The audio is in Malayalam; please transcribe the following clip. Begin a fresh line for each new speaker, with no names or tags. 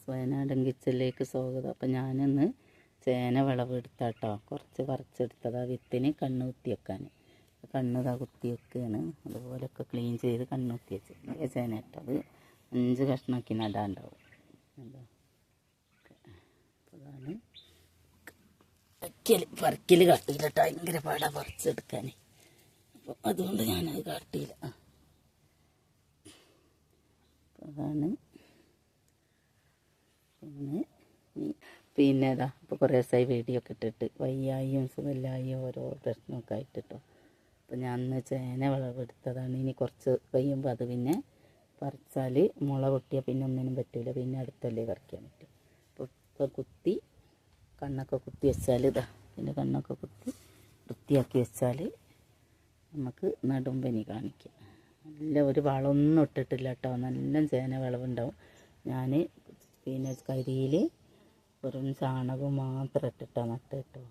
വയനാടൻ കിച്ചണിലേക്ക് സ്വാഗതം. അപ്പം ഞാനിന്ന് ചേന വിളവെടുത്താട്ടോ കുറച്ച് പറിച്ചെടുത്തതാ വിത്തിന് കണ്ണ് കുത്തി വെക്കാൻ. കണ്ണിതാ കുത്തി വെക്കുകയാണ്. അതുപോലെയൊക്കെ ക്ലീൻ ചെയ്ത് കണ്ണ് കുത്തി വെച്ച് ചേന ഇട്ടോ അത് 5 കഷ്ണമാക്കി നടാണ്ടാവും. അതാണ് പറിക്കൽ കാട്ടിയില്ലട്ടോ, ഭയങ്കര പാടാ പറിച്ചെടുക്കാൻ. അപ്പം അതുകൊണ്ട് ഞാനത് കാട്ടിയില്ല. അതാണ് പിന്നെ ഇതാ ഇപ്പോൾ കുറേ ദിവസമായി വീഡിയോ ഒക്കെ ഇട്ടിട്ട് വയ്യായും സുഖമില്ലായും ഓരോ പ്രശ്നമൊക്കെ ആയിട്ടോ. അപ്പോൾ ഞാൻ അന്ന് ചേന വിളവെടുത്തതാണ്. ഇനി കുറച്ച് കഴിയുമ്പോൾ അത് പിന്നെ പറിച്ചാൽ മുള പൊട്ടിയാൽ പിന്നെ ഒന്നിനും പറ്റില്ല, പിന്നെ അടുത്തല്ലേ പറിക്കാൻ പറ്റും. അപ്പോൾ ഇപ്പോൾ കുത്തി കണ്ണൊക്കെ കുത്തി വെച്ചാൽ ഇതാ പിന്നെ കണ്ണൊക്കെ കുത്തി വൃത്തിയാക്കി വെച്ചാൽ നമുക്ക് നടുമ്പനി കാണിക്കാം. നല്ല ഒരു വളമൊന്നും ഇട്ടിട്ടില്ല കേട്ടോ, നല്ല ചേന വിളവുണ്ടാവും. ഞാൻ പിന്നെ കരിയിൽ വെറും ചാണകം മാത്രം ഇട്ടിട്ടാണ് നട്ട് കേട്ടോ.